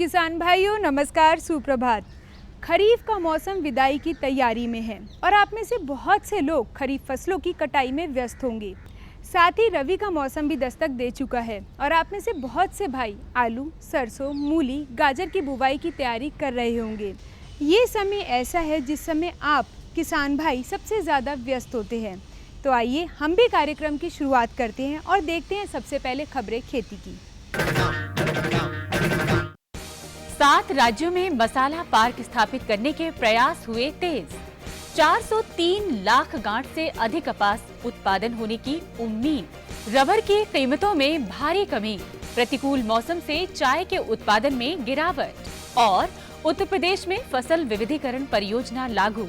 किसान भाइयों नमस्कार, सुप्रभात। खरीफ का मौसम विदाई की तैयारी में है और आप में से बहुत से लोग खरीफ फसलों की कटाई में व्यस्त होंगे। साथ ही रबी का मौसम भी दस्तक दे चुका है और आप में से बहुत से भाई आलू, सरसों, मूली, गाजर की बुवाई की तैयारी कर रहे होंगे। ये समय ऐसा है जिस समय आप किसान भाई सबसे ज़्यादा व्यस्त होते हैं। तो आइए हम भी कार्यक्रम की शुरुआत करते हैं और देखते हैं सबसे पहले खबरें खेती की। 7 राज्यों में मसाला पार्क स्थापित करने के प्रयास हुए तेज। 403 लाख गांठ से अधिक कपास उत्पादन होने की उम्मीद। रबर की कीमतों में भारी कमी। प्रतिकूल मौसम से चाय के उत्पादन में गिरावट। और उत्तर प्रदेश में फसल विविधीकरण परियोजना लागू।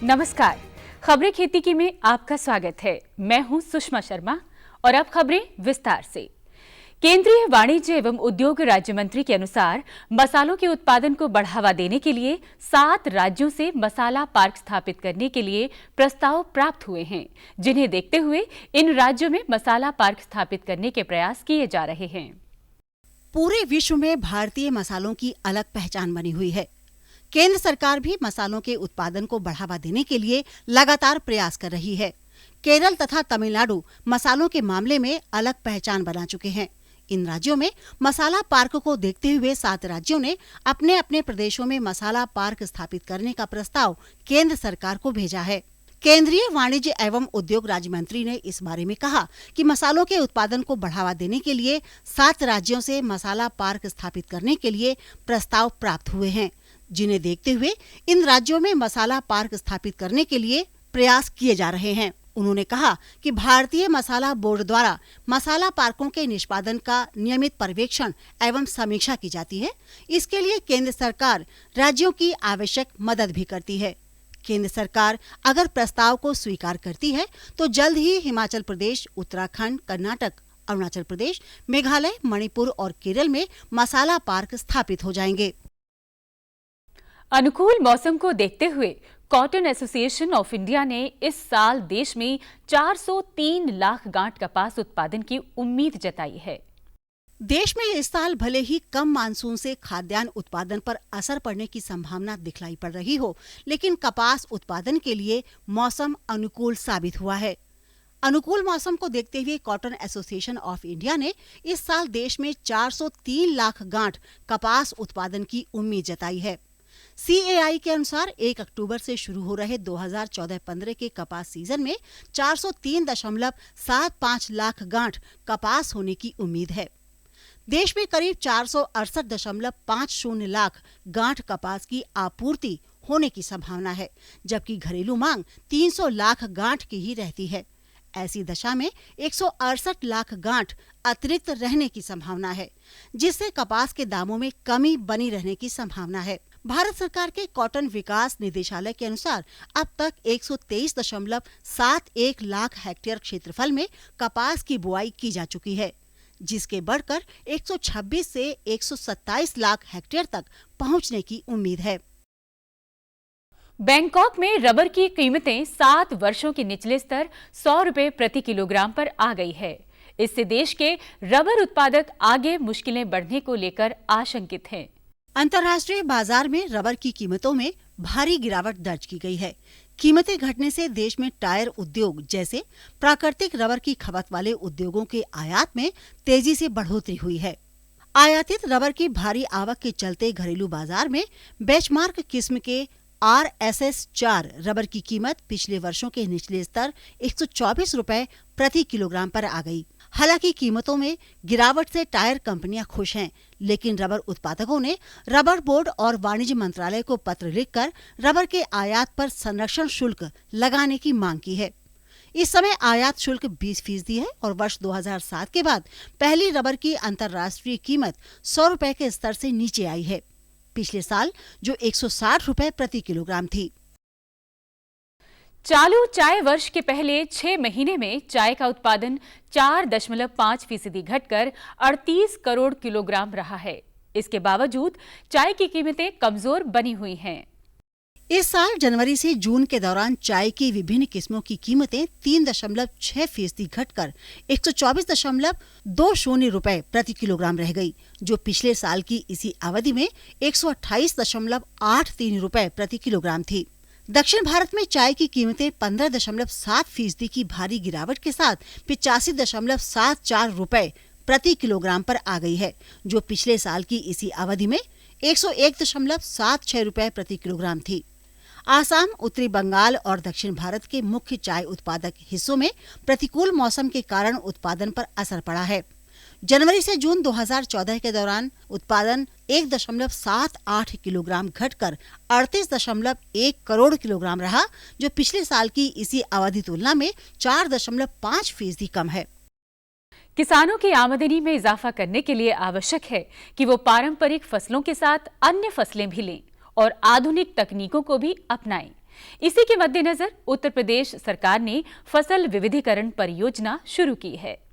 नमस्कार, खबरें खेती की में आपका स्वागत है। मैं हूं सुषमा शर्मा और अब खबरें विस्तार से। केंद्रीय वाणिज्य एवं उद्योग राज्य मंत्री के अनुसार मसालों के उत्पादन को बढ़ावा देने के लिए 7 राज्यों से मसाला पार्क स्थापित करने के लिए प्रस्ताव प्राप्त हुए हैं, जिन्हें देखते हुए इन राज्यों में मसाला पार्क स्थापित करने के प्रयास किए जा रहे हैं। पूरे विश्व में भारतीय मसालों की अलग पहचान बनी हुई है। केंद्र सरकार भी मसालों के उत्पादन को बढ़ावा देने के लिए लगातार प्रयास कर रही है। केरल तथा तमिलनाडु मसालों के मामले में अलग पहचान बना चुके हैं। इन राज्यों में मसाला पार्क को देखते हुए 7 राज्यों ने अपने अपने प्रदेशों में मसाला पार्क स्थापित करने का प्रस्ताव केंद्र सरकार को भेजा है। केंद्रीय वाणिज्य एवं उद्योग राज्य मंत्री ने इस बारे में कहा कि मसालों के उत्पादन को बढ़ावा देने के लिए 7 राज्यों से मसाला पार्क स्थापित करने के लिए प्रस्ताव प्राप्त हुए हैं, जिन्हें देखते हुए इन राज्यों में मसाला पार्क स्थापित करने के लिए प्रयास किए जा रहे हैं। उन्होंने कहा कि भारतीय मसाला बोर्ड द्वारा मसाला पार्कों के निष्पादन का नियमित पर्यवेक्षण एवं समीक्षा की जाती है। इसके लिए केंद्र सरकार राज्यों की आवश्यक मदद भी करती है। केंद्र सरकार अगर प्रस्ताव को स्वीकार करती है तो जल्द ही हिमाचल प्रदेश, उत्तराखंड, कर्नाटक, अरुणाचल प्रदेश, मेघालय, मणिपुर और केरल में मसाला पार्क स्थापित हो जाएंगे। अनुकूल मौसम को देखते हुए कॉटन एसोसिएशन ऑफ इंडिया ने इस साल देश में 403 लाख गांठ कपास उत्पादन की उम्मीद जताई है। देश में इस साल भले ही कम मानसून से खाद्यान्न उत्पादन पर असर पड़ने की संभावना दिखलाई पड़ रही हो, लेकिन कपास उत्पादन के लिए मौसम अनुकूल साबित हुआ है। अनुकूल मौसम को देखते हुए कॉटन एसोसिएशन ऑफ इंडिया ने इस साल देश में 403 लाख गांठ कपास उत्पादन की उम्मीद जताई है। CAI के अनुसार 1 अक्टूबर से शुरू हो रहे 2014-15 के कपास सीजन में 403.75 लाख गांठ कपास होने की उम्मीद है। देश में करीब 468.50 लाख गांठ कपास की आपूर्ति होने की संभावना है, जबकि घरेलू मांग 300 लाख गांठ की ही रहती है। ऐसी दशा में 168 लाख गांठ अतिरिक्त रहने की संभावना है, जिससे कपास के दामों में कमी बनी रहने की संभावना है। भारत सरकार के कॉटन विकास निदेशालय के अनुसार अब तक 123.71 लाख हेक्टेयर क्षेत्रफल में कपास की बुआई की जा चुकी है, जिसके बढ़कर 126 से 127 लाख हेक्टेयर तक पहुंचने की उम्मीद है। बैंकॉक में रबर की कीमतें 7 वर्षों के निचले स्तर 100 रुपए प्रति किलोग्राम पर आ गई है। इससे देश के रबर उत्पादक आगे मुश्किलें बढ़ने को लेकर आशंकित हैं। अंतर्राष्ट्रीय बाजार में रबर की कीमतों में भारी गिरावट दर्ज की गई है। कीमतें घटने से देश में टायर उद्योग जैसे प्राकृतिक रबर की खपत वाले उद्योगों के आयात में तेजी से बढ़ोतरी हुई है। आयातित रबर की भारी आवक के चलते घरेलू बाजार में बेंचमार्क किस्म के RSS-4 रबर की कीमत पिछले वर्षों के निचले स्तर 124 रुपए प्रति किलोग्राम पर आ गई। हालांकि कीमतों में गिरावट से टायर कंपनियां खुश हैं, लेकिन रबर उत्पादकों ने रबर बोर्ड और वाणिज्य मंत्रालय को पत्र लिखकर रबर के आयात पर संरक्षण शुल्क लगाने की मांग की है। इस समय आयात शुल्क 20% है और वर्ष 2007 के बाद पहली रबर की अंतर्राष्ट्रीय कीमत 100 रुपए के स्तर से नीचे आई है, पिछले साल जो 160 रुपए प्रति किलोग्राम थी। चालू चाय वर्ष के पहले 6 महीने में चाय का उत्पादन 4.5% घटकर 38 करोड़ किलोग्राम रहा है। इसके बावजूद चाय की कीमतें कमजोर बनी हुई हैं। इस साल जनवरी से जून के दौरान चाय की विभिन्न किस्मों की कीमतें 3.6% घटकर 124.20 रुपए प्रति किलोग्राम रह गई, जो पिछले साल की इसी अवधि में 128.83 रुपए प्रति किलोग्राम थी। दक्षिण भारत में चाय की कीमतें 15.7% की भारी गिरावट के साथ 85.74 रुपए प्रति किलोग्राम पर आ गई है, जो पिछले साल की इसी अवधि में 101.76 रुपए प्रति किलोग्राम थी। आसाम, उत्तरी बंगाल और दक्षिण भारत के मुख्य चाय उत्पादक हिस्सों में प्रतिकूल मौसम के कारण उत्पादन पर असर पड़ा है। जनवरी से जून 2014 के दौरान उत्पादन 1.78 किलोग्राम घटकर 38.1 करोड़ किलोग्राम रहा, जो पिछले साल की इसी अवधि तुलना में 4.5% कम है। किसानों की आमदनी में इजाफा करने के लिए आवश्यक है कि वो पारंपरिक फसलों के साथ अन्य फसलें भी लें और आधुनिक तकनीकों को भी अपनाएं। इसी के मद्देनजर उत्तर प्रदेश सरकार ने फसल विविधीकरण परियोजना शुरू की है।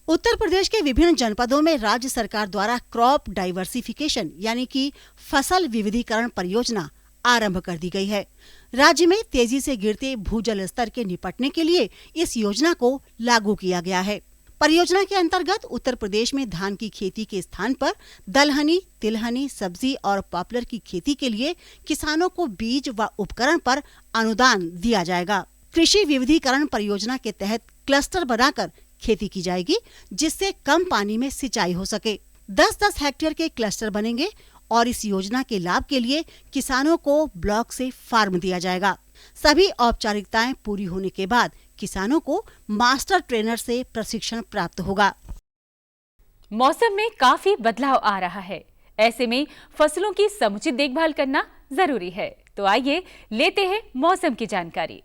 उत्तर प्रदेश के विभिन्न जनपदों में राज्य सरकार द्वारा क्रॉप डाइवर्सिफिकेशन यानी कि फसल विविधीकरण परियोजना आरंभ कर दी गई है। राज्य में तेजी से गिरते भूजल स्तर के निपटने के लिए इस योजना को लागू किया गया है। परियोजना के अंतर्गत उत्तर प्रदेश में धान की खेती के स्थान पर दलहनी, तिलहनी, सब्जी और पॉपुलर की खेती के लिए किसानों को बीज व उपकरण पर अनुदान दिया जाएगा। कृषि विविधीकरण परियोजना के तहत क्लस्टर बनाकर खेती की जाएगी, जिससे कम पानी में सिंचाई हो सके। 10-10 हेक्टेयर के क्लस्टर बनेंगे और इस योजना के लाभ के लिए किसानों को ब्लॉक से फार्म दिया जाएगा। सभी औपचारिकताएं पूरी होने के बाद किसानों को मास्टर ट्रेनर से प्रशिक्षण प्राप्त होगा। मौसम में काफी बदलाव आ रहा है, ऐसे में फसलों की समुचित देखभाल करना जरूरी है। तो आइए लेते हैं मौसम की जानकारी।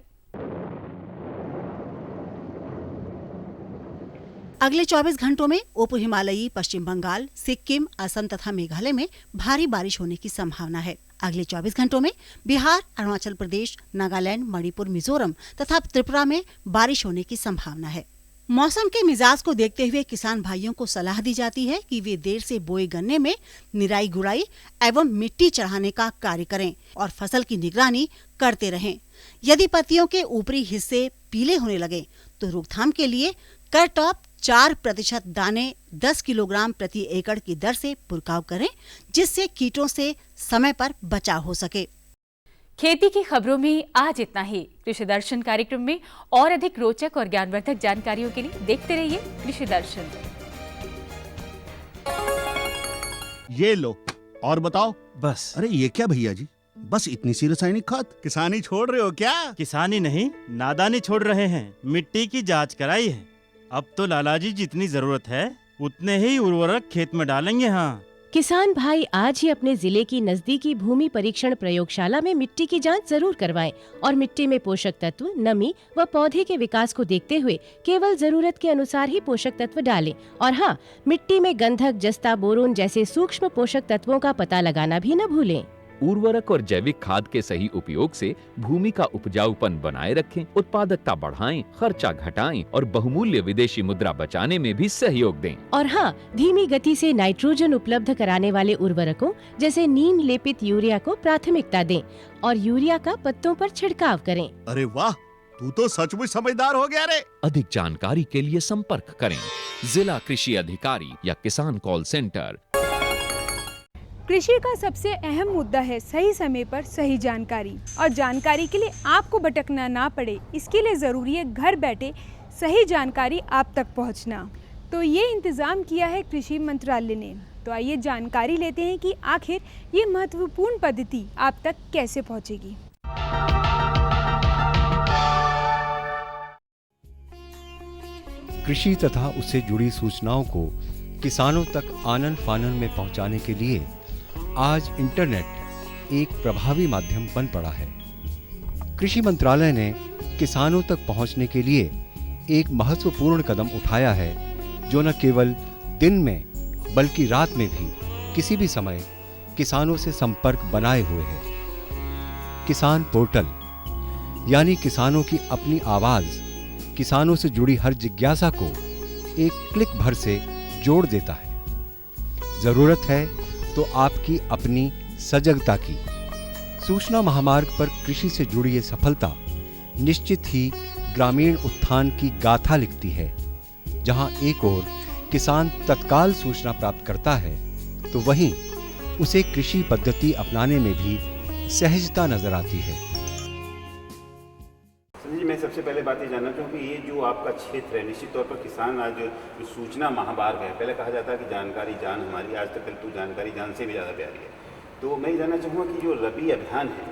अगले 24 घंटों में उप हिमालयी पश्चिम बंगाल, सिक्किम, असम तथा मेघालय में भारी बारिश होने की संभावना है। अगले 24 घंटों में बिहार, अरुणाचल प्रदेश, नागालैंड, मणिपुर, मिजोरम तथा त्रिपुरा में बारिश होने की संभावना है। मौसम के मिजाज को देखते हुए किसान भाइयों को सलाह दी जाती है कि वे देर से बोए गन्ने में निराई गुड़ाई एवं मिट्टी चढ़ाने का कार्य करें और फसल की निगरानी करते रहें। यदि पत्तियों के ऊपरी हिस्से पीले होने लगे तो रोकथाम के लिए कर टॉप 4% दाने 10 किलोग्राम प्रति एकड़ की दर से पुरकाव करें, जिससे कीटों से समय पर बचाव हो सके। खेती की खबरों में आज इतना ही। कृषि दर्शन कार्यक्रम में और अधिक रोचक और ज्ञानवर्धक जानकारियों के लिए देखते रहिए कृषि दर्शन। ये लो और बताओ। बस। अरे ये क्या भैया जी, बस इतनी सी रासायनिक खाद? किसानी छोड़ रहे हो क्या? किसानी नहीं, नादानी छोड़ रहे हैं। मिट्टी की जांच कराई है। अब तो लालाजी जितनी जरूरत है उतने ही उर्वरक खेत में डालेंगे। हाँ, किसान भाई आज ही अपने जिले की नजदीकी भूमि परीक्षण प्रयोगशाला में मिट्टी की जांच जरूर करवाएं और मिट्टी में पोषक तत्व, नमी व पौधे के विकास को देखते हुए केवल जरूरत के अनुसार ही पोषक तत्व डालें। और हाँ, मिट्टी में गंधक, जस्ता, बोरोन जैसे सूक्ष्म पोषक तत्वों का पता लगाना भी न भूलें। उर्वरक और जैविक खाद के सही उपयोग से भूमि का उपजाऊपन बनाए रखें, उत्पादकता बढ़ाएं, खर्चा घटाएं और बहुमूल्य विदेशी मुद्रा बचाने में भी सहयोग दें। और हाँ, धीमी गति से नाइट्रोजन उपलब्ध कराने वाले उर्वरकों जैसे नीम लेपित यूरिया को प्राथमिकता दें और यूरिया का पत्तों पर छिड़काव करें। अरे वाह, तू तो सचमुच समझदार हो गया रे। अधिक जानकारी के लिए संपर्क करें जिला कृषि अधिकारी या किसान कॉल सेंटर। कृषि का सबसे अहम मुद्दा है सही समय पर सही जानकारी, और जानकारी के लिए आपको भटकना ना पड़े, इसके लिए ज़रूरी है घर बैठे सही जानकारी आप तक पहुंचना। तो ये इंतज़ाम किया है कृषि मंत्रालय ने। तो आइए जानकारी लेते हैं कि आखिर ये महत्वपूर्ण पद्धति आप तक कैसे पहुंचेगी। कृषि तथा उससे जुड़ी सूचनाओं को किसानों तक आनन फानन में पहुंचाने के लिए आज इंटरनेट एक प्रभावी माध्यम बन पड़ा है। कृषि मंत्रालय ने किसानों तक पहुंचने के लिए एक महत्वपूर्ण कदम उठाया है, जो न केवल दिन में बल्कि रात में भी किसी भी समय किसानों से संपर्क बनाए हुए है। किसान पोर्टल यानी किसानों की अपनी आवाज किसानों से जुड़ी हर जिज्ञासा को एक क्लिक भर से जोड़ देता है। जरूरत है तो आपकी अपनी सजगता की, सूचना महामार्ग पर कृषि से जुड़ी ये सफलता निश्चित ही ग्रामीण उत्थान की गाथा लिखती है। जहां एक ओर किसान तत्काल सूचना प्राप्त करता है, तो वहीं उसे कृषि पद्धति अपनाने में भी सहजता नजर आती है। जी, मैं सबसे पहले बात ये जानना चाहूँ कि ये जो आपका क्षेत्र है, निश्चित तौर पर किसान आज जो सूचना महामार्ग है, पहले कहा जाता है कि जानकारी जान हमारी, आज तक तो जानकारी जान से भी ज़्यादा प्यारी है। तो मैं ये जानना चाहूँगा कि जो रबी अभियान है,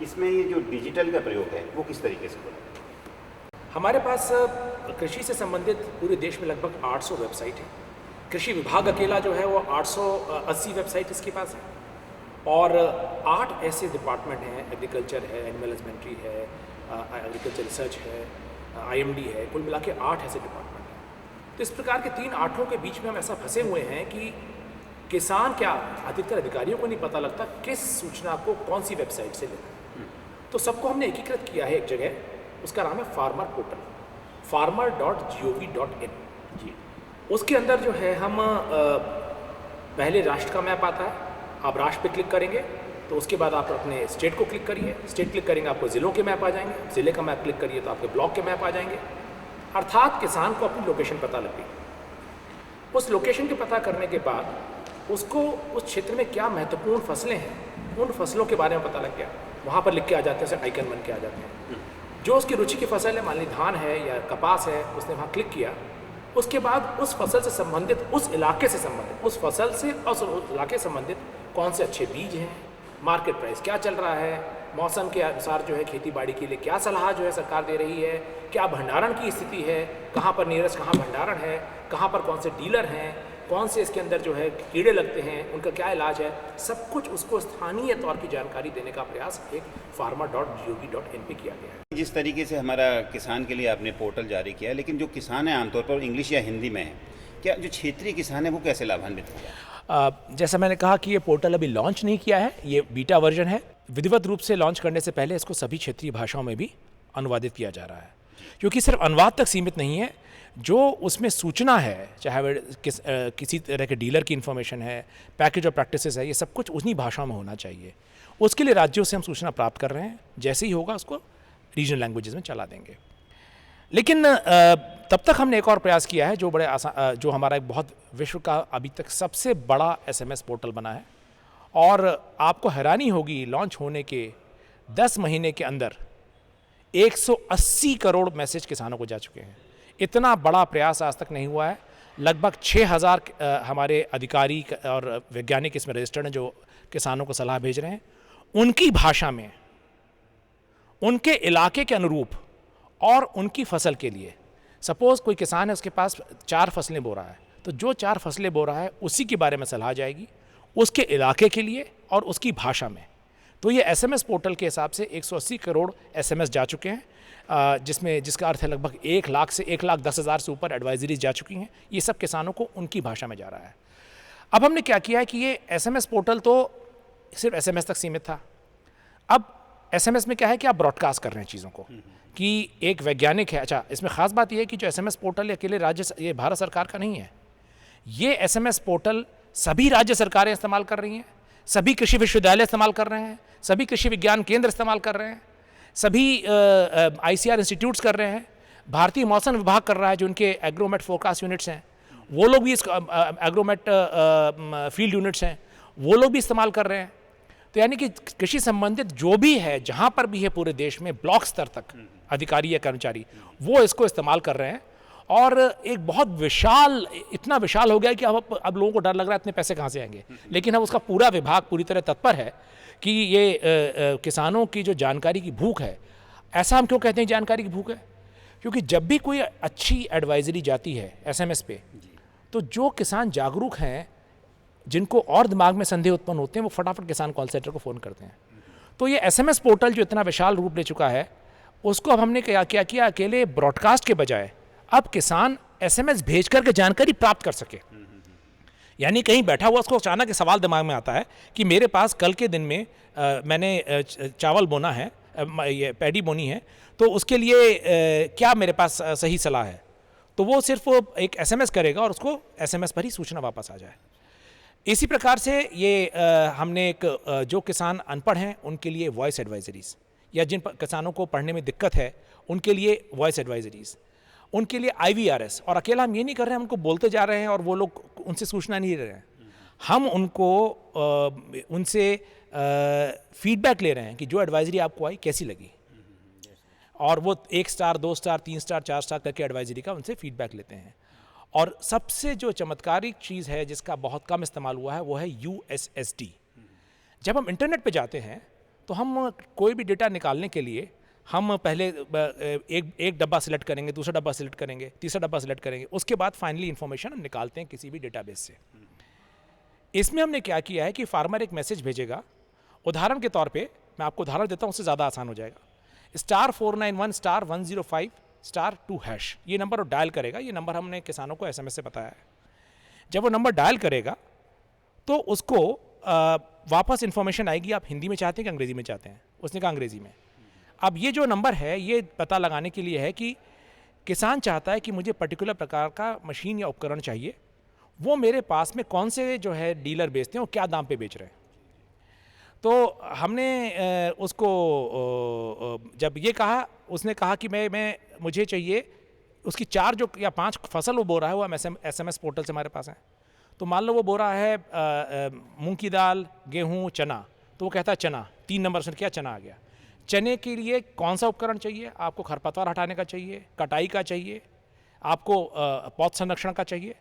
इसमें ये जो डिजिटल का प्रयोग है वो किस तरीके से होगा? हमारे पास कृषि से संबंधित पूरे देश में लगभग 800 वेबसाइट है। कृषि विभाग अकेला जो है वो 880 वेबसाइट इसके पास है और 8 ऐसे डिपार्टमेंट हैं, एग्रीकल्चर है, एनिमल हस्बेंड्री है, एग्रीकल्चर रिसर्च है, IMD है, कुल मिला के 8 ऐसे डिपार्टमेंट हैं। तो इस प्रकार के 3 8 के बीच में हम ऐसा फंसे हुए हैं कि किसान क्या, अधिकतर अधिकारियों को नहीं पता लगता किस सूचना को कौन सी वेबसाइट से लेना है। तो सबको हमने एकीकृत किया है एक जगह, उसका नाम है फार्मर पोर्टल, farmer.gov.in जी। उसके अंदर जो है हम पहले राष्ट्र का मैप आता है, आप राष्ट्र पे क्लिक करेंगे तो उसके बाद आप अपने स्टेट को क्लिक करिए, स्टेट क्लिक करेंगे आपको ज़िलों के मैप आ जाएंगे, ज़िले का मैप क्लिक करिए तो आपके ब्लॉक के मैप आ जाएंगे। अर्थात किसान को अपनी लोकेशन पता लग गई। उस लोकेशन के पता करने के बाद उसको उस क्षेत्र में क्या महत्वपूर्ण फसलें हैं, उन फसलों के बारे में पता लग गया। वहाँ पर लिख के आ जाते हैं, उसे आइकन बन के आ जाते हैं। जो उसकी रुचि की फसल है, मान ली धान है या कपास है, उसने वहाँ क्लिक किया। उसके बाद उस फसल से संबंधित, उस इलाके से संबंधित, उस फसल से और उस इलाके से संबंधित कौन से अच्छे बीज हैं, मार्केट प्राइस क्या चल रहा है, मौसम के अनुसार जो है खेती बाड़ी के लिए क्या सलाह जो है सरकार दे रही है, क्या भंडारण की स्थिति है, कहाँ पर नीरस, कहाँ भंडारण है, कहाँ पर कौन से डीलर हैं, कौन से इसके अंदर जो है कीड़े लगते हैं, उनका क्या इलाज है, सब कुछ उसको स्थानीय तौर की जानकारी देने का प्रयास एक farmer.gov.in पे किया गया है। जिस तरीके से हमारा किसान के लिए आपने पोर्टल जारी किया है, लेकिन जो किसान है आमतौर पर इंग्लिश या हिंदी में है, क्या जो क्षेत्रीय किसान है वो कैसे लाभान्वित होगा? जैसा मैंने कहा कि ये पोर्टल अभी लॉन्च नहीं किया है, ये बीटा वर्जन है। विधिवत रूप से लॉन्च करने से पहले इसको सभी क्षेत्रीय भाषाओं में भी अनुवादित किया जा रहा है, क्योंकि सिर्फ अनुवाद तक सीमित नहीं है। जो उसमें सूचना है, चाहे वह किसी तरह के डीलर की इन्फॉर्मेशन है, पैकेज और प्रैक्टिसेस है, ये सब कुछ उन्हीं भाषाओं में होना चाहिए। उसके लिए राज्यों से हम सूचना प्राप्त कर रहे हैं, जैसे ही होगा उसको रीजनल लैंग्वेजेस में चला देंगे। लेकिन तब तक हमने एक और प्रयास किया है जो बड़े आसान, जो हमारा एक बहुत विश्व का अभी तक सबसे बड़ा SMS पोर्टल बना है। और आपको हैरानी होगी, लॉन्च होने के 10 महीने के अंदर 180 करोड़ मैसेज किसानों को जा चुके हैं। इतना बड़ा प्रयास आज तक नहीं हुआ है। लगभग 6000 हमारे अधिकारी और वैज्ञानिक इसमें रजिस्टर्ड हैं जो किसानों को सलाह भेज रहे हैं, उनकी भाषा में, उनके इलाके के अनुरूप और उनकी फसल के लिए। सपोज़ कोई किसान है, उसके पास 4 फसलें बो रहा है, तो जो 4 फसलें बो रहा है उसी के बारे में सलाह जाएगी, उसके इलाके के लिए और उसकी भाषा में। तो ये SMS पोर्टल के हिसाब से 180 करोड़ SMS जा चुके हैं, जिसका अर्थ है लगभग 1 लाख से 1,10,000 से ऊपर एडवाइजरीज जा चुकी हैं। ये सब किसानों को उनकी भाषा में जा रहा है। अब हमने क्या किया है कि ये SMS पोर्टल तो सिर्फ SMS तक सीमित था। अब SMS में क्या है कि आप ब्रॉडकास्ट कर रहे हैं चीज़ों को, कि एक वैज्ञानिक है। अच्छा, इसमें ख़ास बात यह है कि जो SMS पोर्टल अकेले ये भारत सरकार का नहीं है। ये SMS पोर्टल सभी राज्य सरकारें इस्तेमाल कर रही हैं, सभी कृषि विश्वविद्यालय इस्तेमाल कर रहे हैं, सभी कृषि विज्ञान केंद्र इस्तेमाल कर रहे हैं, सभी ICR इंस्टीट्यूट्स कर रहे हैं, भारतीय मौसम विभाग कर रहा है, जो उनके एग्रोमेट फोरकास्ट यूनिट्स हैं, वो लोग भी एग्रोमेट फील्ड यूनिट्स हैं, वो लोग भी इस्तेमाल कर रहे हैं। तो यानी कि कृषि संबंधित जो भी है, जहाँ पर भी है पूरे देश में, ब्लॉक स्तर तक अधिकारी या कर्मचारी वो इसको इस्तेमाल कर रहे हैं। और एक बहुत विशाल, इतना विशाल हो गया कि अब लोगों को डर लग रहा है इतने पैसे कहाँ से आएंगे। लेकिन अब उसका पूरा विभाग पूरी तरह तत्पर है कि ये किसानों की जो जानकारी की भूख है, ऐसा हम क्यों कहते हैं जानकारी की भूख है, क्योंकि जब भी कोई अच्छी एडवाइजरी जाती है SMS पे, तो जो किसान जागरूक हैं, जिनको और दिमाग में संदेह उत्पन्न होते हैं, वो फटाफट किसान कॉल सेंटर को फ़ोन करते हैं। तो ये SMS पोर्टल जो इतना विशाल रूप ले चुका है, उसको अब हमने क्या किया, अकेले ब्रॉडकास्ट के बजाय अब किसान SMS भेज करके जानकारी प्राप्त कर सके। यानी कहीं बैठा हुआ उसको अचानक सवाल दिमाग में आता है कि मेरे पास कल के दिन में मैंने चावल बोना है, ये पैडी बोनी है, तो उसके लिए क्या मेरे पास सही सलाह है। तो वो सिर्फ एक SMS करेगा और उसको SMS पर ही सूचना वापस आ जाए। इसी प्रकार से ये हमने एक जो किसान अनपढ़ हैं उनके लिए वॉइस एडवाइजरीज, या जिन किसानों को पढ़ने में दिक्कत है उनके लिए वॉइस एडवाइजरीज, उनके लिए IVRS। और अकेला हम ये नहीं कर रहे हैं, हम उनको बोलते जा रहे हैं और वो लोग उनसे सूचना नहीं ले रहे हैं, हम उनको उनसे फीडबैक ले रहे हैं कि जो एडवाइजरी आपको आई कैसी लगी, और वो 1 स्टार 2 स्टार 3 स्टार 4 स्टार करके एडवाइजरी का उनसे फीडबैक लेते हैं। और सबसे जो चमत्कारिक चीज़ है जिसका बहुत कम इस्तेमाल हुआ है वो है USSD। जब हम इंटरनेट पे जाते हैं तो हम कोई भी डेटा निकालने के लिए हम पहले एक डब्बा सिलेक्ट करेंगे, दूसरा डब्बा सिलेक्ट करेंगे, तीसरा डब्बा सिलेक्ट करेंगे, उसके बाद फाइनली इन्फॉर्मेशन हम निकालते हैं किसी भी डेटाबेस से। इसमें हमने क्या किया है कि फार्मर एक मैसेज भेजेगा, उदाहरण के तौर पे मैं आपको उदाहरण देता हूँ, उससे ज़्यादा आसान हो जाएगा। *491*105*2#, ये नंबर वो डायल करेगा। ये नंबर हमने किसानों को SMS से बताया है। जब वो नंबर डायल करेगा तो उसको वापस इन्फॉर्मेशन आएगी, आप हिंदी में चाहते हैं कि अंग्रेज़ी में चाहते हैं। उसने कहा अंग्रेज़ी में। अब ये जो नंबर है ये पता लगाने के लिए है कि किसान चाहता है कि मुझे पर्टिकुलर प्रकार का मशीन या उपकरण चाहिए, वो मेरे पास में कौन से जो है डीलर बेचते हैं, वो क्या दाम पे बेच रहे हैं। तो हमने उसको जब ये कहा, उसने कहा कि मुझे चाहिए उसकी 4 जो या 5 फसल वो बो रहा है वो हम SMS पोर्टल से हमारे पास है। तो मान लो वो बो रहा है मूंग की दाल, गेहूँ, चना, तो वो कहता है चना, 3 नंबर से क्या चना आ गया। चने के लिए कौन सा उपकरण चाहिए, आपको खरपतवार हटाने का चाहिए, कटाई का चाहिए, आपको पौध संरक्षण का चाहिए।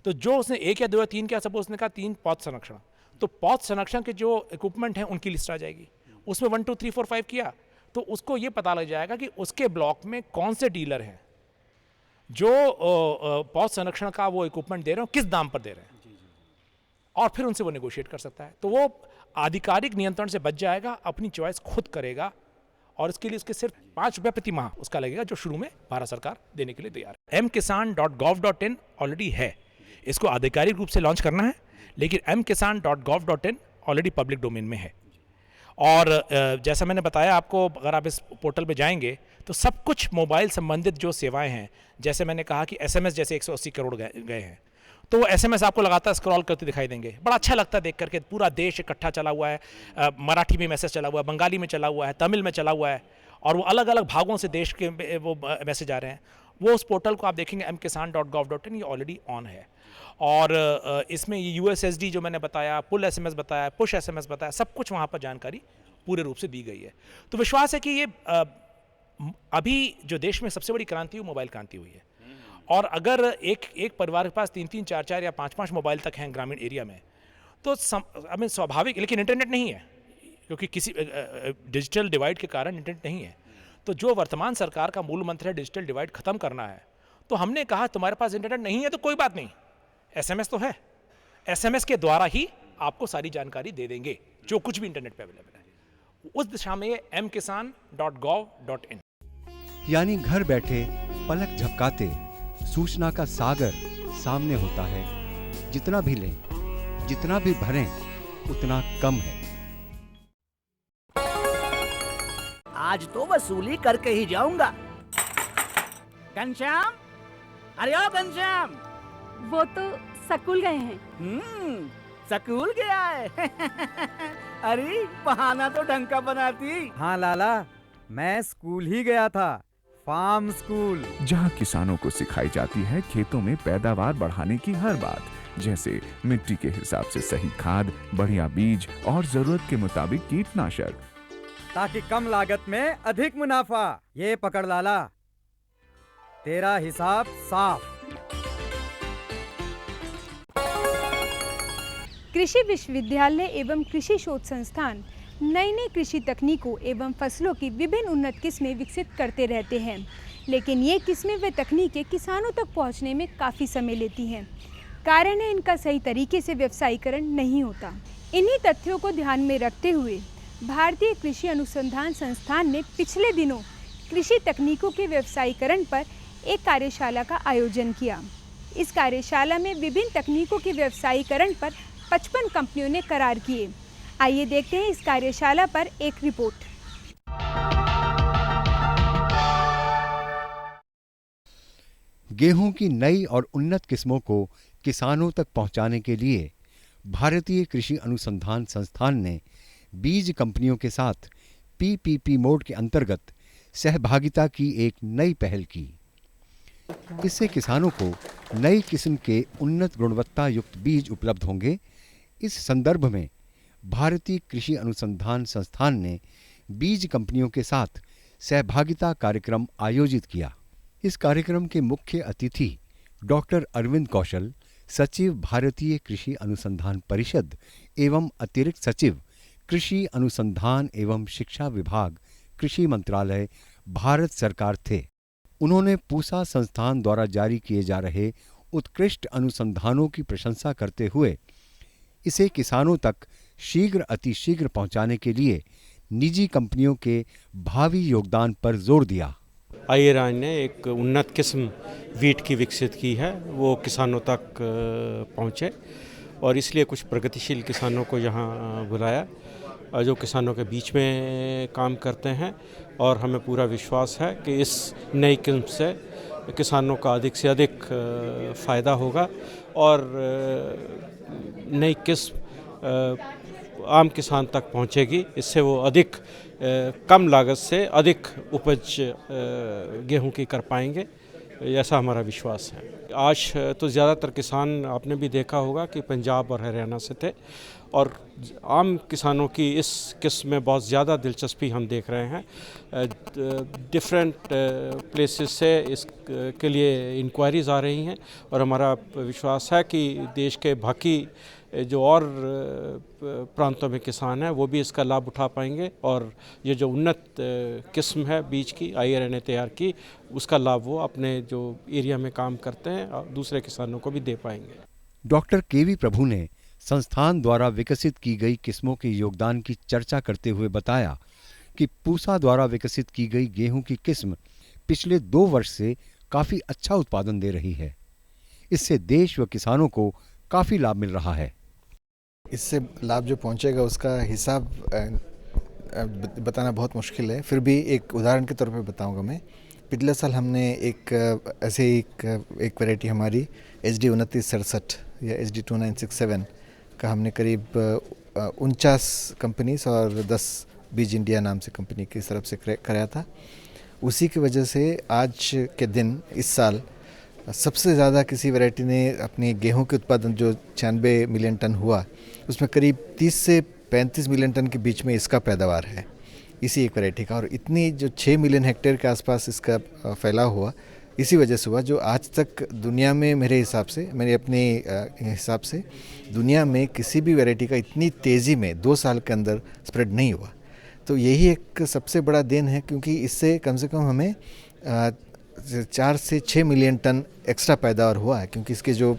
तो जो उसने 1 या 2 या 3 क्या, सपोज उसने कहा 3 पौध संरक्षण, तो पौध संरक्षण के जो इक्विपमेंट हैं उनकी लिस्ट आ जाएगी। उसमें 1 2 3 4 5 किया तो उसको ये पता लग जाएगा कि उसके ब्लॉक में कौन से डीलर हैं जो पौध संरक्षण का वो इक्विपमेंट दे रहे हो, किस दाम पर दे रहे हैं, और फिर उनसे वो नेगोशिएट कर सकता है। तो वो आधिकारिक नियंत्रण से बच जाएगा, अपनी चॉइस खुद करेगा, और इसके लिए उसके सिर्फ 5 रुपये प्रति माह उसका लगेगा, जो शुरू में भारत सरकार देने के लिए तैयार है। mkisan.gov.in ऑलरेडी है, इसको आधिकारिक रूप से लॉन्च करना है, लेकिन mkisan.gov.in ऑलरेडी पब्लिक डोमेन में है। और जैसा मैंने बताया आपको, अगर आप इस पोर्टल पे जाएंगे तो सब कुछ मोबाइल संबंधित जो सेवाएं हैं, जैसे मैंने कहा कि SMS जैसे 180 करोड़ गए हैं, तो वो SMS आपको लगातार स्क्रॉल करते दिखाई देंगे। बड़ा अच्छा लगता है देख करके, पूरा देश इकट्ठा चला हुआ है, मराठी में मैसेज चला हुआ है, बंगाली में चला हुआ है, तमिल में चला हुआ है, और वो अलग अलग भागों से देश के वो मैसेज आ रहे हैं। वो उस पोर्टल को आप देखेंगे mkisan.gov.in, ये ऑलरेडी ऑन है। और इसमें ये USSD जो मैंने बताया, पुल SMS बताया, पुश SMS बताया, सब कुछ वहाँ पर जानकारी पूरे रूप से दी गई है। तो विश्वास है कि ये अभी जो देश में सबसे बड़ी क्रांति हुई, मोबाइल क्रांति हुई है। और अगर एक परिवार के पास 3-3, 4-4 या 5-5 मोबाइल तक हैं ग्रामीण एरिया में, तो स्वाभाविक, लेकिन इंटरनेट नहीं है, क्योंकि किसी डिजिटल डिवाइड के कारण इंटरनेट नहीं है। तो जो वर्तमान सरकार का मूल मंत्र है डिजिटल डिवाइड खत्म करना है, तो हमने कहा तुम्हारे पास इंटरनेट नहीं है तो कोई बात नहीं, SMS तो है, SMS के द्वारा ही आपको सारी जानकारी दे देंगे जो कुछ भी इंटरनेट पे अवेलेबल है। उस दिशा में mkisan.gov.in, यानी घर बैठे पलक झपकाते सूचना का सागर सामने होता है। जितना भी लें, जितना भी भरें, उतना कम है। आज तो वसूली करके ही जाऊंगा। घनश्याम, अरे ओ घनश्याम, वो तो स्कूल गए हैं। स्कूल गया है। अरे बहाना तो ढंग का बनाती। हाँ लाला, मैं स्कूल ही गया था, फार्म स्कूल, जहाँ किसानों को सिखाई जाती है खेतों में पैदावार बढ़ाने की हर बात, जैसे मिट्टी के हिसाब से सही खाद, बढ़िया बीज और जरूरत के मुताबिक कीटनाशक, ताकि कम लागत में अधिक मुनाफा। ये पकड़ लाला, तेरा हिसाब साफ। कृषि विश्वविद्यालय एवं कृषि शोध संस्थान नई नई कृषि तकनीकों एवं फसलों की विभिन्न उन्नत किस्में विकसित करते रहते हैं, लेकिन ये किस्में व तकनीकें किसानों तक पहुंचने में काफ़ी समय लेती हैं। कारण है इनका सही तरीके से व्यवसायीकरण नहीं होता। इन्हीं तथ्यों को ध्यान में रखते हुए भारतीय कृषि अनुसंधान संस्थान ने पिछले दिनों कृषि तकनीकों के व्यवसायीकरण पर एक कार्यशाला का आयोजन किया। इस कार्यशाला में विभिन्न तकनीकों के व्यवसायीकरण पर 55 कंपनियों ने करार किए। आइए देखते हैं इस कार्यशाला पर एक रिपोर्ट। गेहूं की नई और उन्नत किस्मों को किसानों तक पहुंचाने के लिए भारतीय कृषि अनुसंधान संस्थान ने बीज कंपनियों के साथ पीपीपी मोड के अंतर्गत सहभागिता की एक नई पहल की। इससे किसानों को नई किस्म के उन्नत गुणवत्ता युक्त बीज उपलब्ध होंगे। इस संदर्भ में भारतीय कृषि अनुसंधान संस्थान ने बीज कंपनियों के साथ सहभागिता कार्यक्रम आयोजित किया। इस कार्यक्रम के मुख्य अतिथि डॉक्टर अरविंद कौशल, सचिव भारतीय कृषि अनुसंधान परिषद एवं अतिरिक्त सचिव कृषि अनुसंधान एवं शिक्षा विभाग, कृषि मंत्रालय, भारत सरकार थे। उन्होंने पूसा संस्थान द्वारा जारी किए जा रहे उत्कृष्ट अनुसंधानों की प्रशंसा करते हुए इसे किसानों तक शीघ्र अतिशीघ्र पहुंचाने के लिए निजी कंपनियों के भावी योगदान पर जोर दिया। IRI ने एक उन्नत किस्म वीट की विकसित की है, वो किसानों तक पहुँचे और इसलिए कुछ प्रगतिशील किसानों को यहाँ बुलाया जो किसानों के बीच में काम करते हैं। और हमें पूरा विश्वास है कि इस नई किस्म से किसानों का अधिक से अधिक फ़ायदा होगा और नई किस्म आम किसान तक पहुंचेगी। इससे वो अधिक कम लागत से अधिक उपज गेहूं की कर पाएंगे, ऐसा हमारा विश्वास है। आज तो ज़्यादातर किसान आपने भी देखा होगा कि पंजाब और हरियाणा से थे और आम किसानों की इस किस्म में बहुत ज़्यादा दिलचस्पी हम देख रहे हैं। डिफरेंट प्लेसेस से इसके लिए इंक्वायरीज़ आ रही हैं और हमारा विश्वास है कि देश के बाकी जो और प्रांतों में किसान हैं वो भी इसका लाभ उठा पाएंगे और ये जो उन्नत किस्म है बीज की IRI ने तैयार की, उसका लाभ वो अपने जो एरिया में काम करते हैं और दूसरे किसानों को भी दे पाएंगे। डॉक्टर KV प्रभु ने संस्थान द्वारा विकसित की गई किस्मों के योगदान की चर्चा करते हुए बताया कि पूसा द्वारा विकसित की गई गेहूं की किस्म पिछले 2 वर्ष से काफी अच्छा उत्पादन दे रही है। इससे देश व किसानों को काफी लाभ मिल रहा है। इससे लाभ जो पहुंचेगा उसका हिसाब बताना बहुत मुश्किल है, फिर भी एक उदाहरण के तौर पे बताऊंगा मैं। पिछले साल हमने एक वैरायटी हमारी HD 2967 या HD 2967 का हमने करीब 49 कंपनीज और 10 बीज इंडिया नाम से कंपनी की तरफ से कराया था। उसी की वजह से आज के दिन इस साल सबसे ज़्यादा किसी वैरायटी ने अपने गेहूं के उत्पादन जो 96 मिलियन टन हुआ, उसमें करीब 30 से 35 मिलियन टन के बीच में इसका पैदावार है इसी एक वैरायटी का। और इतनी जो 6 मिलियन हेक्टेयर के आसपास इसका फैलाव हुआ, इसी वजह से हुआ जो आज तक दुनिया में मेरे अपने हिसाब से दुनिया में किसी भी वैरायटी का इतनी तेज़ी में 2 साल के अंदर स्प्रेड नहीं हुआ। तो यही एक सबसे बड़ा देन है, क्योंकि इससे कम से कम हमें 4 से 6 मिलियन टन एक्स्ट्रा पैदावार हुआ है, क्योंकि इसके जो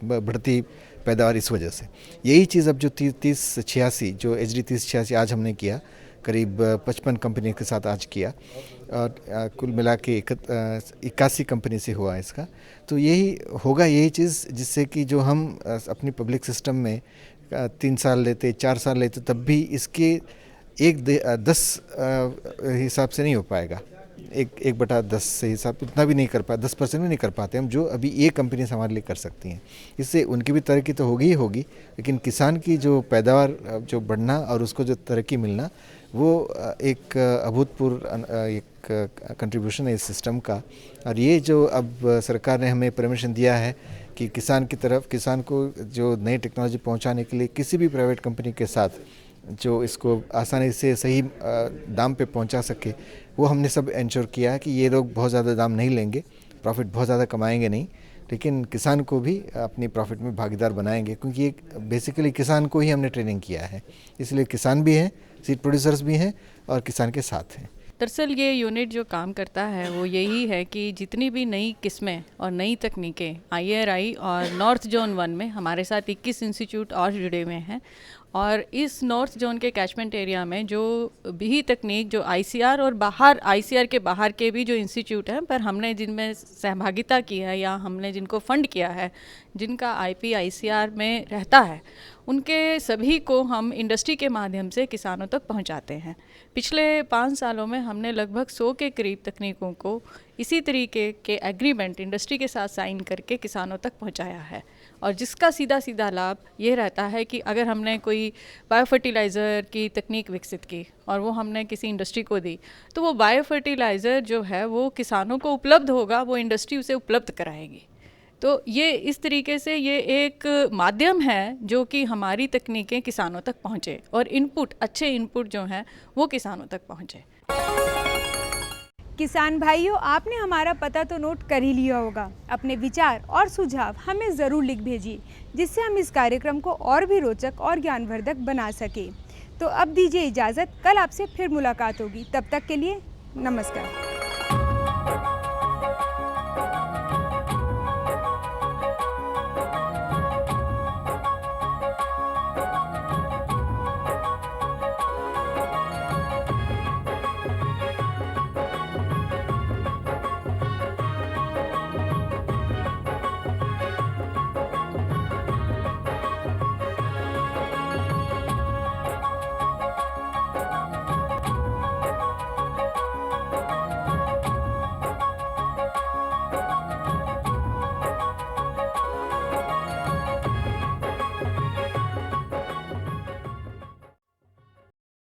बढ़ती पैदावार इस वजह से। यही चीज़ अब जो 3086 जो HD 3086 आज हमने किया, करीब 55 कंपनी के साथ आज किया और कुल मिला के 81 कंपनी से हुआ इसका। तो यही होगा यही चीज़ जिससे कि जो हम अपनी पब्लिक सिस्टम में 3 साल लेते 4 साल लेते तब भी इसके 10 हिसाब से नहीं हो पाएगा। 1/10 से हिसाब उतना भी नहीं कर पाते, 10% भी नहीं कर पाते हम, जो अभी ये कंपनी हमारे लिए कर सकती हैं। इससे उनकी भी तरक्की तो होगी ही होगी, लेकिन किसान की जो पैदावार जो बढ़ना और उसको जो तरक्की मिलना, वो एक अभूतपूर्व एक कंट्रीब्यूशन है इस सिस्टम का। और ये जो अब सरकार ने हमें परमिशन दिया है कि किसान को जो नई टेक्नोलॉजी पहुँचाने के लिए किसी भी प्राइवेट कंपनी के साथ जो इसको आसानी से सही दाम पे पहुंचा सके, वो हमने सब इंश्योर किया है कि ये लोग बहुत ज़्यादा दाम नहीं लेंगे, प्रॉफिट बहुत ज़्यादा कमाएंगे नहीं, लेकिन किसान को भी अपनी प्रॉफिट में भागीदार बनाएंगे, क्योंकि ये बेसिकली किसान को ही हमने ट्रेनिंग किया है। इसलिए किसान भी हैं, सीड प्रोड्यूसर्स भी हैं और किसान के साथ हैं। दरअसल ये यूनिट जो काम करता है वो यही है कि जितनी भी नई किस्में और नई तकनीकें IRI और नॉर्थ जोन 1 में हमारे साथ 21 इंस्टीट्यूट और जुड़े हुए हैं, और इस नॉर्थ जोन के कैचमेंट एरिया में जो भी तकनीक जो ICR और ICR के बाहर के भी जो इंस्टीट्यूट हैं, पर हमने जिनमें सहभागिता की है या हमने जिनको फ़ंड किया है, जिनका IP ICR में रहता है, उनके सभी को हम इंडस्ट्री के माध्यम से किसानों तक पहुंचाते हैं। पिछले 5 सालों में हमने लगभग 100 के करीब तकनीकों को इसी तरीके के एग्रीमेंट इंडस्ट्री के साथ साइन करके किसानों तक पहुंचाया है। और जिसका सीधा सीधा लाभ ये रहता है कि अगर हमने कोई बायो फर्टिलाइज़र की तकनीक विकसित की और वो हमने किसी इंडस्ट्री को दी, तो वो बायो फर्टिलाइज़र जो है वो किसानों को उपलब्ध होगा, वो इंडस्ट्री उसे उपलब्ध कराएगी। तो ये इस तरीके से ये एक माध्यम है जो कि हमारी तकनीकें किसानों तक पहुँचे और इनपुट, अच्छे इनपुट जो हैं वो किसानों तक पहुँचे। किसान भाइयों, आपने हमारा पता तो नोट कर ही लिया होगा। अपने विचार और सुझाव हमें ज़रूर लिख भेजिए, जिससे हम इस कार्यक्रम को और भी रोचक और ज्ञानवर्धक बना सके। तो अब दीजिए इजाज़त, कल आपसे फिर मुलाकात होगी। तब तक के लिए नमस्कार।